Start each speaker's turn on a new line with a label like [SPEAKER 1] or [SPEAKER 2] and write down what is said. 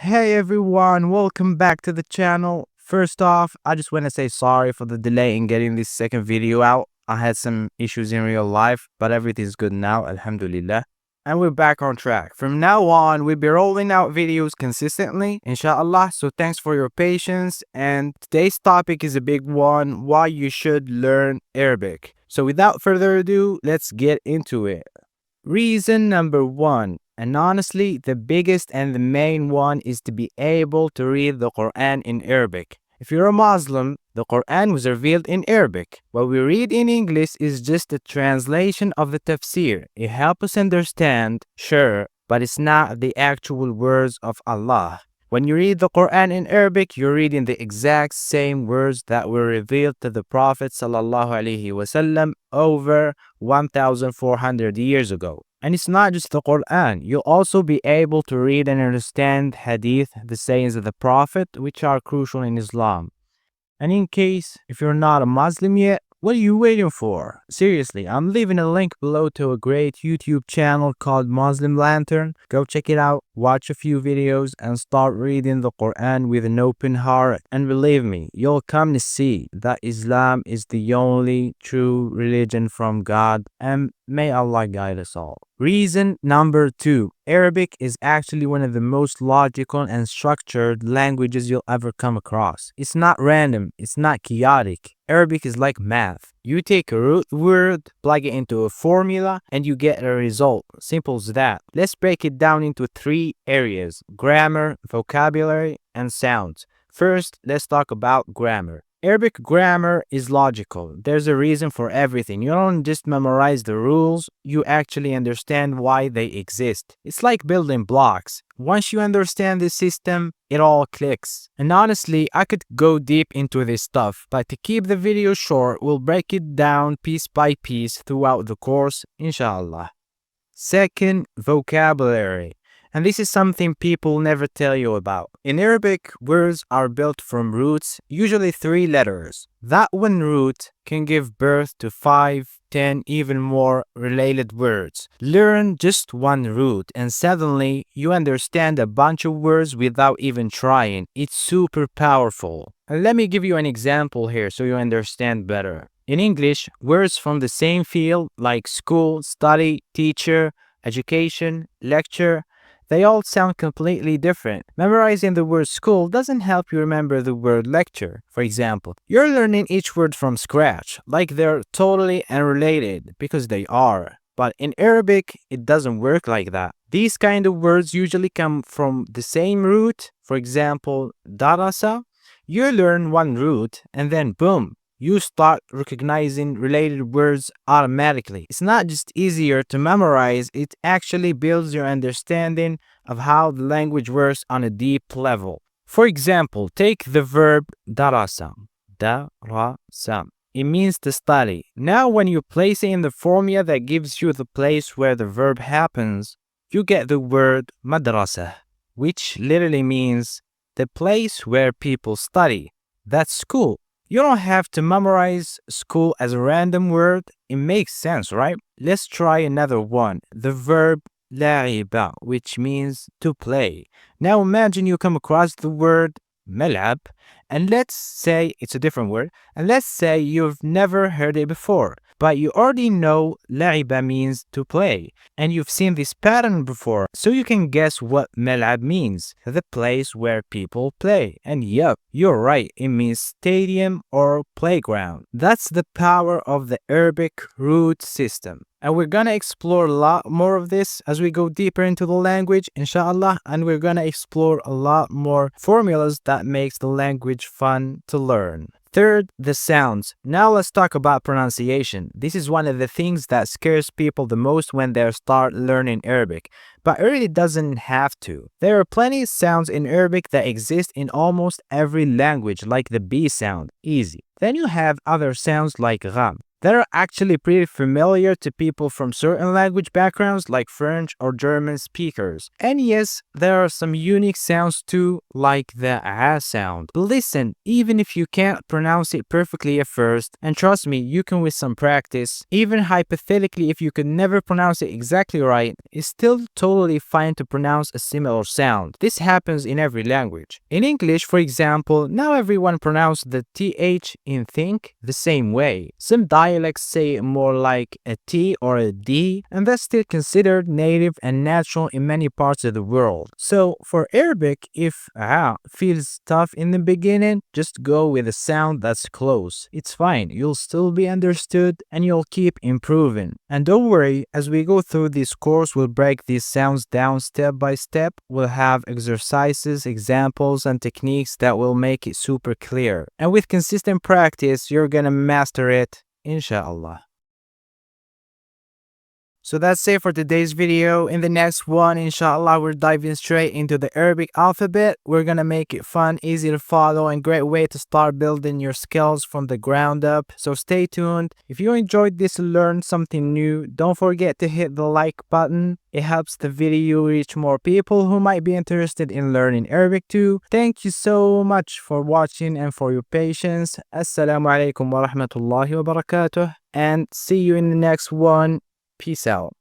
[SPEAKER 1] Hey everyone, welcome back to the channel. First off, I just want to say sorry for the delay in getting this second video out. I had some issues in real life, but everything's good now, alhamdulillah. And we're back on track. From now on, we'll be rolling out videos consistently, inshallah. So thanks for your patience. And today's topic is a big one, why you should learn Arabic. So without further ado, let's get into it. Reason number one, and honestly, the biggest and the main one is to be able to read the Quran in Arabic. If you're a Muslim, the Quran was revealed in Arabic. What we read in English is just a translation of the tafsir. It helps us understand, sure, but it's not the actual words of Allah. When you read the Quran in Arabic, you're reading the exact same words that were revealed to the Prophet ﷺ over 1,400 years ago. And it's not just the Quran. You'll also be able to read and understand Hadith, the sayings of the Prophet, which are crucial in Islam. And in case if you're not a Muslim yet, what are you waiting for? Seriously, I'm leaving a link below to a great YouTube channel called Muslim Lantern. Go check it out, watch a few videos, and start reading the Quran with an open heart. And believe me, you'll come to see that Islam is the only true religion from God, and may Allah guide us all. Reason number two, Arabic is actually one of the most logical and structured languages you'll ever come across. It's not random, it's not chaotic. Arabic is like math. You take a root word, plug it into a formula, and you get a result. Simple as that. Let's break it down into three areas: grammar, vocabulary, and sounds. First, let's talk about grammar. Arabic grammar is logical. There's a reason for everything. You don't just memorize the rules, you actually understand why they exist. It's like building blocks. Once you understand the system, it all clicks. And honestly, I could go deep into this stuff, but to keep the video short, we'll break it down piece by piece throughout the course, inshallah. Second, vocabulary. And this is something people never tell you about. In Arabic, words are built from roots, usually 3 letters. That one root can give birth to 5, 10, even more related words. Learn just one root and suddenly you understand a bunch of words without even trying. It's super powerful. And let me give you an example here so you understand better. In English, words from the same field like school, study, teacher, education, lecture, they all sound completely different. Memorizing the word school doesn't help you remember the word lecture. For example, you're learning each word from scratch, like they're totally unrelated, because they are. But in Arabic, it doesn't work like that. These kind of words usually come from the same root. For example, darasa, you learn one root and then boom, you start recognizing related words automatically. It's not just easier to memorize, it actually builds your understanding of how the language works on a deep level. For example, take the verb darasa. Darasa. It means to study. Now when you place it in the formula that gives you the place where the verb happens, you get the word madrasa, which literally means the place where people study. That's school. You don't have to memorize school as a random word. It makes sense, right? Let's try another one. The verb لعب, which means to play. Now imagine you come across the word ملعب, and let's say it's a different word, and let's say you've never heard it before, but you already know لعب means to play, and you've seen this pattern before, so you can guess what ملعب means, the place where people play. And yup, you're right, it means stadium or playground. That's the power of the Arabic root system. And we're gonna explore a lot more of this as we go deeper into the language, inshallah, and we're gonna explore a lot more formulas that makes the language fun to learn. Third, the sounds. Now let's talk about pronunciation. This is one of the things that scares people the most when they start learning Arabic, but it really doesn't have to. There are plenty of sounds in Arabic that exist in almost every language, like the B sound, easy. Then you have other sounds like gham. that are actually pretty familiar to people from certain language backgrounds like French or German speakers. And yes, there are some unique sounds too, like the ah sound. But listen, even if you can't pronounce it perfectly at first, and trust me, you can with some practice, even hypothetically if you could never pronounce it exactly right, it's still totally fine to pronounce a similar sound. This happens in every language. In English, for example, now everyone pronounces the th in think the same way. Some dialects say it more like a T or a D, and that's still considered native and natural in many parts of the world. So for Arabic, if feels tough in the beginning, just go with a sound that's close. It's fine, you'll still be understood and you'll keep improving. And don't worry, as we go through this course, we'll break these sounds down step by step. We'll have exercises, examples, and techniques that will make it super clear. And with consistent practice, you're gonna master it, inshallah. So that's it for today's video. In the next one, inshallah, we're diving straight into the Arabic alphabet. We're gonna make it fun, easy to follow, and great way to start building your skills from the ground up. So stay tuned. If you enjoyed this and learned something new, don't forget to hit the like button. It helps the video reach more people who might be interested in learning Arabic too. Thank you so much for watching and for your patience. Assalamu alaikum wa rahmatullahi wa barakatuh. And see you in the next one. Peace out.